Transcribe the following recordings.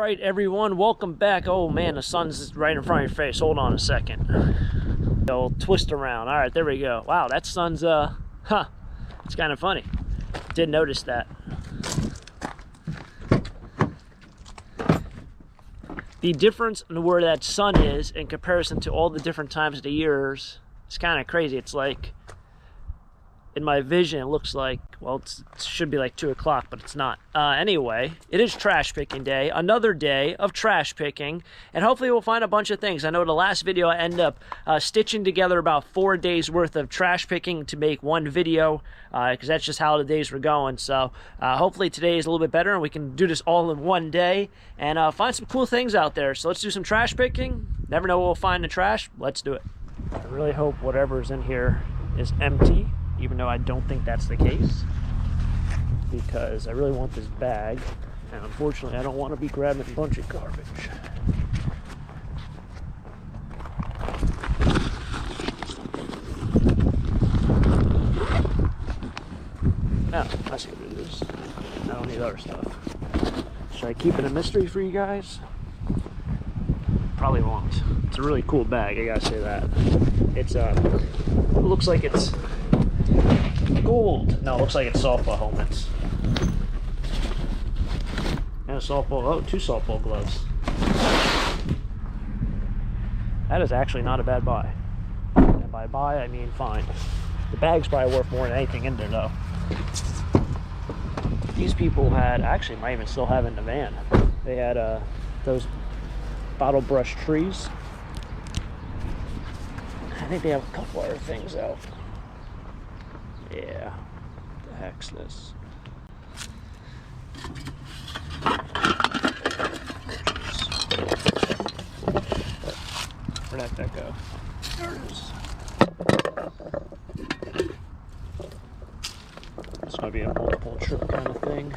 right, everyone, welcome back. Oh man, the sun's right in front of your face. Hold on a second. I'll twist around. All right, there we go. Wow, that sun's it's kind of funny. Did notice that. The difference in where that sun is in comparison to all the different times of the years, it's kind of crazy. It's like, in my vision, it looks like, well, it should be like 2 o'clock, but it's not. Anyway, it is trash picking day, another day of trash picking, and hopefully we'll find a bunch of things. I know the last video I ended up stitching together about 4 days worth of trash picking to make one video, because that's just how the days were going. So hopefully today is a little bit better and we can do this all in one day and find some cool things out there. So let's do some trash picking. Never know what we'll find in the trash. Let's do it. I really hope whatever's in here is empty, even though I don't think that's the case, because I really want this bag, and unfortunately I don't want to be grabbing a bunch of garbage. Oh, I see what it is. I don't need other stuff. Should I keep it a mystery for you guys? Probably won't. It's a really cool bag, I gotta say that. It's it looks like it's gold. No, it looks like it's softball helmets. And a softball, oh, 2 softball gloves. That is actually not a bad buy. And by buy, I mean fine. The bag's probably worth more than anything in there, though. These people had, actually might even still have it in the van. They had those bottle brush trees. I think they have a couple other things out. Yeah, what the heck's this? Where'd that go? There it is. This might be a multiple trip kind of thing.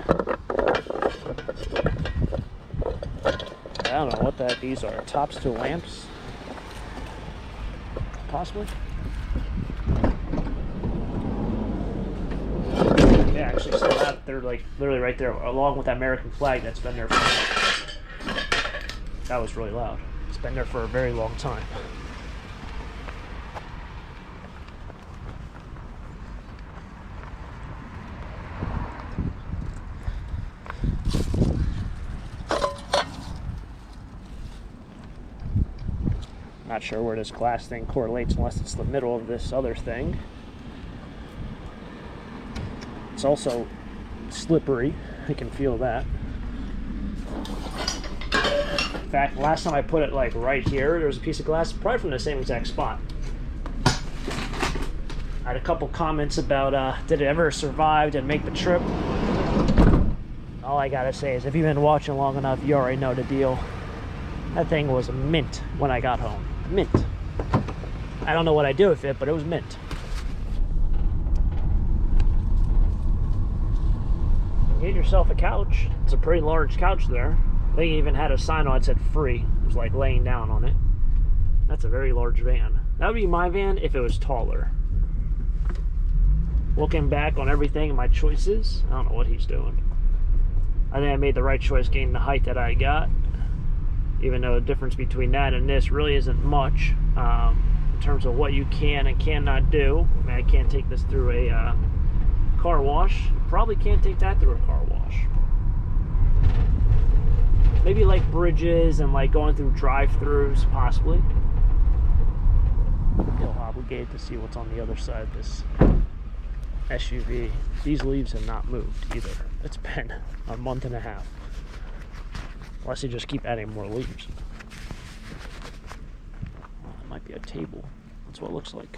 I don't know what these are. Tops to lamps? Possibly? Yeah, actually still have, they're like literally right there, along with that American flag that's been there for, that was really loud. It's been there for a very long time. Not sure where this glass thing correlates unless it's the middle of this other thing. It's also slippery. I can feel that. In fact, last time I put it like right here, there was a piece of glass, probably from the same exact spot. I had a couple comments about did it ever survive, did it make the trip? All I gotta say is if you've been watching long enough, you already know the deal. That thing was mint when I got home. Mint. I don't know what I do with it, but it was mint. Get yourself a couch. It's a pretty large couch there. They even had a sign on it that said free. It was like laying down on it. That's a very large van. That would be my van if it was taller. Looking back on everything and my choices, I don't know what he's doing. I think I made the right choice getting the height that I got, even though the difference between that and this really isn't much in terms of what you can and cannot do. I mean, I can't take this through a car wash. Probably can't take that through a car wash. Maybe like bridges and like going through drive-thrus, possibly. Feel obligated to see what's on the other side of this SUV. These leaves have not moved either. It's been a month and a half. Unless they just keep adding more leaves. Oh, it might be a table. That's what it looks like.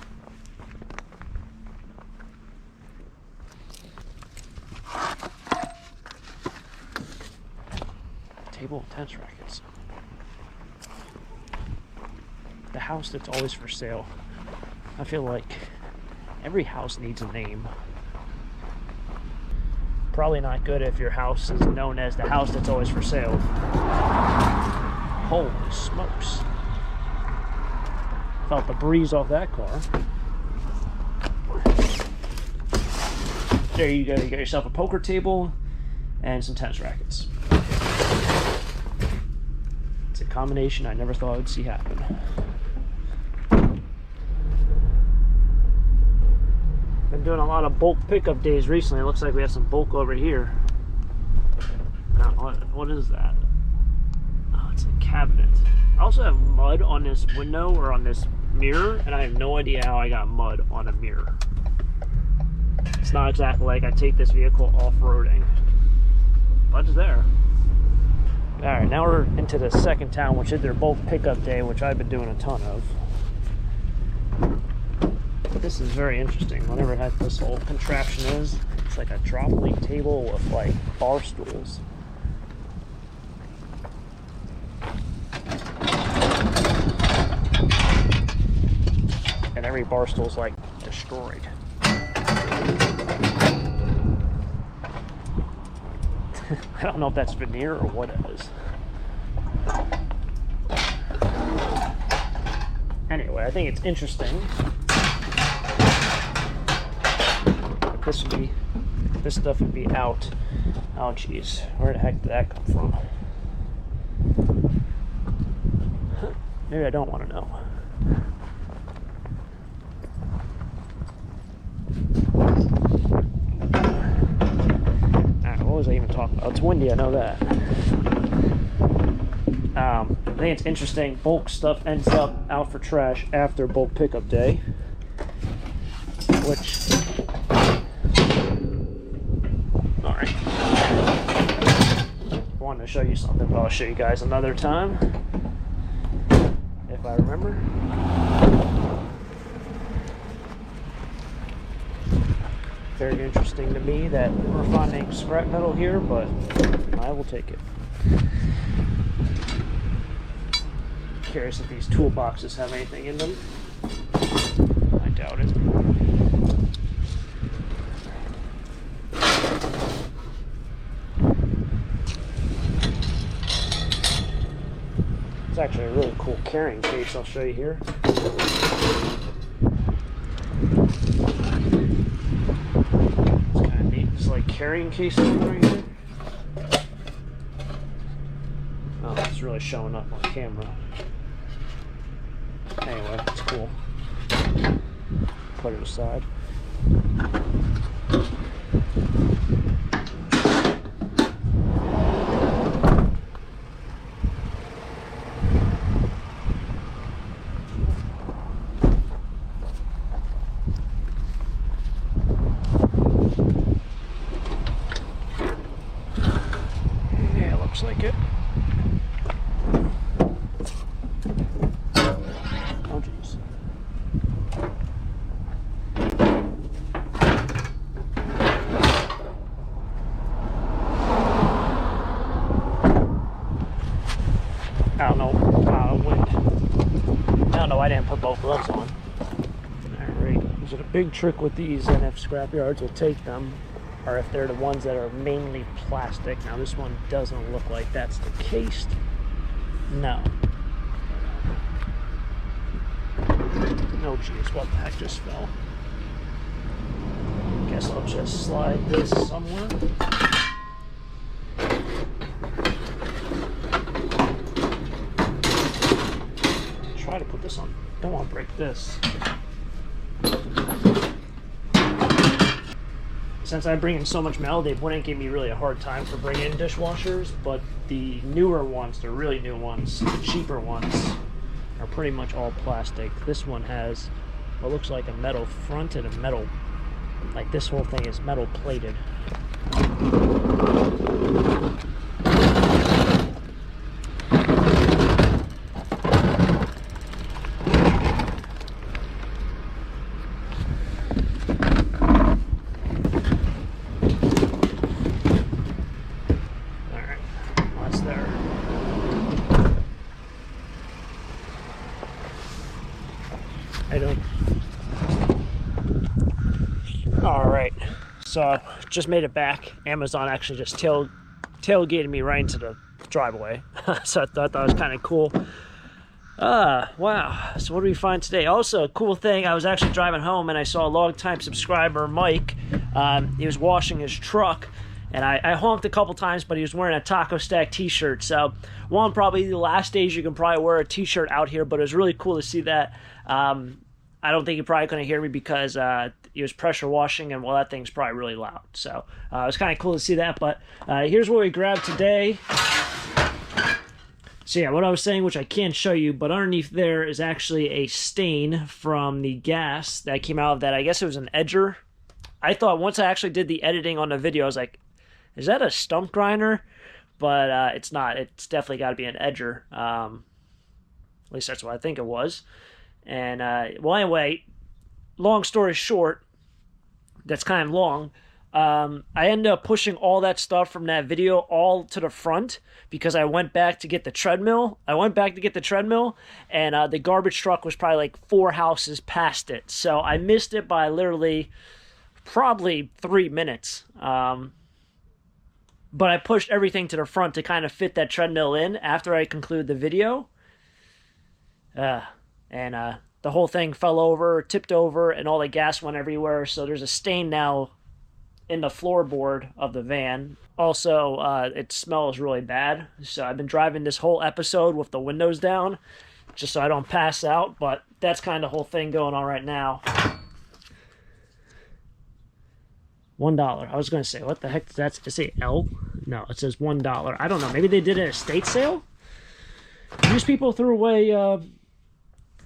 Table and tennis rackets. The house that's always for sale. I feel like every house needs a name. Probably not good if your house is known as the house that's always for sale. Holy smokes. Felt the breeze off that car. There you go, you got yourself a poker table and some tennis rackets. combination I never thought I would see happen. Been doing a lot of bulk pickup days recently. It looks like we have some bulk over here. What is that? Oh, it's a cabinet. I also have mud on this window or on this mirror, and I have no idea how I got mud on a mirror. It's not exactly like I take this vehicle off-roading, but it's there. Alright, now we're into the second town, which is their bulk pickup day, which I've been doing a ton of. This is very interesting. Whatever this whole contraption is, it's like a drop league table with like bar stools. And every bar stool's like destroyed. I don't know if that's veneer or what it is. Anyway, I think it's interesting. This stuff would be out. Oh geez, where the heck did that come from? Maybe I don't want to know. Alright, what was I even talking about? It's windy, I know that. I think it's interesting. Bulk stuff ends up out for trash after bulk pickup day, which. Alright. I wanted to show you something, but I'll show you guys another time. If I remember. Very interesting to me that we're finding scrap metal here, but I will take it. Curious if these toolboxes have anything in them. I doubt it. It's actually a really cool carrying case I'll show you here. It's kind of neat. It's like carrying case right here. Oh, it's really showing up on camera. Anyway, it's cool. Put it aside. Yeah, looks like it. Oh, geez. I don't know. Wind. I don't know why I didn't put both gloves on. Alright. Is it a big trick with these, and if scrap yards will take them, or if they're the ones that are mainly plastic. Now this one doesn't look like that's the case. No. Oh geez, what the heck just fell? Guess I'll just slide this somewhere. Try to put this on. Don't want to break this. Since I bring in so much metal, they wouldn't give me really a hard time for bringing in dishwashers, but the newer ones, the really new ones, the cheaper ones, are pretty much all plastic. This one has what looks like a metal front and a metal, like this whole thing is metal plated. Alright, so just made it back. Amazon actually just tailgated me right into the driveway. So I thought that was kind of cool. Wow. So what do we find today? Also, a cool thing, I was actually driving home and I saw a long-time subscriber, Mike. He was washing his truck And I honked a couple times, but he was wearing a Taco Stack t-shirt. So one, probably the last days you can probably wear a t-shirt out here, but it was really cool to see that. I don't think he probably couldn't hear me because he was pressure washing, and well, that thing's probably really loud. So it was kind of cool to see that. But here's what we grabbed today. So yeah, what I was saying, which I can't show you, but underneath there is actually a stain from the gas that came out of that. I guess it was an edger. I thought once I actually did the editing on the video, I was like, is that a stump grinder? But it's not. It's definitely got to be an edger. At least that's what I think it was. And, well, anyway, long story short, that's kind of long. I ended up pushing all that stuff from that video all to the front because I went back to get the treadmill. And the garbage truck was probably like 4 houses past it. So I missed it by literally probably 3 minutes. But I pushed everything to the front to kind of fit that treadmill in after I concluded the video. And the whole thing fell over, tipped over, and all the gas went everywhere. So there's a stain now in the floorboard of the van. Also, it smells really bad. So I've been driving this whole episode with the windows down just so I don't pass out. But that's kind of the whole thing going on right now. $1. I was going to say, what the heck does that say? L? No, it says $1. I don't know. Maybe they did an estate sale? These people threw away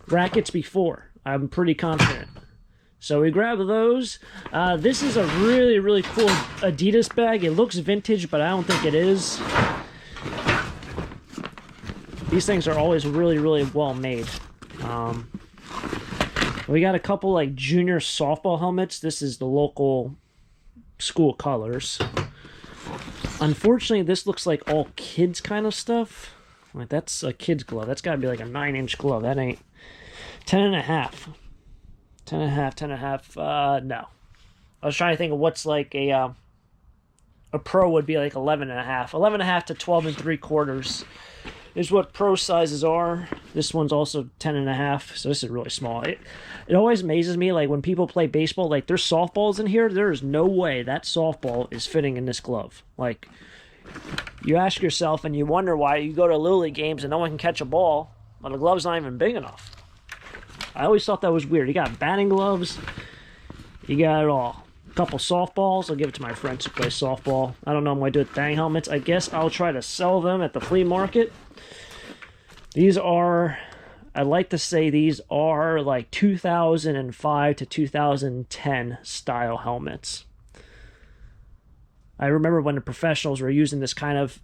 rackets before. I'm pretty confident. So we grabbed those. This is a really, really cool Adidas bag. It looks vintage, but I don't think it is. These things are always really, really well made. We got a couple like junior softball helmets. This is the local school colors. Unfortunately, this looks like all kids kind of stuff. Like, that's a kid's glove. That's got to be like a 9-inch glove. That ain't 10.5. 10.5. No. I was trying to think of what's like a pro would be like 11.5. 11.5 to 12 3/4 is what pro sizes are. This one's also 10.5, so this is really small. It always amazes me, like when people play baseball, like there's softballs in here. There is no way that softball is fitting in this glove. Like, you ask yourself and you wonder why you go to Little League games and no one can catch a ball when the glove's not even big enough. I always thought that was weird. You got batting gloves. You got it all. A couple softballs. I'll give it to my friends who play softball. I don't know what I'm going to do with dang helmets. I guess I'll try to sell them at the flea market. These are, I like to say these are like 2005 to 2010 style helmets. I remember when the professionals were using this kind of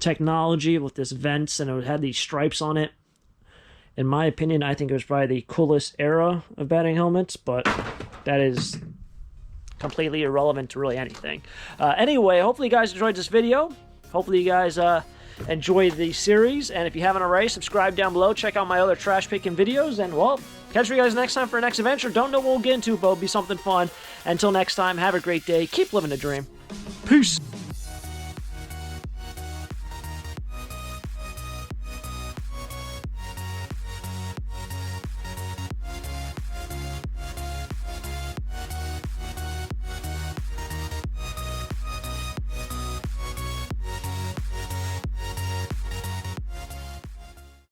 technology with this vents and it had these stripes on it. In my opinion, I think it was probably the coolest era of batting helmets, but that is completely irrelevant to really anything. Anyway, hopefully you guys enjoyed this video. Hopefully you guys enjoy the series, and if you haven't already, subscribe down below. Check out my other trash picking videos, and well, catch you guys next time for our next adventure. Don't know what we'll get into, but it'll be something fun. Until next time, have a great day. Keep living the dream. Peace.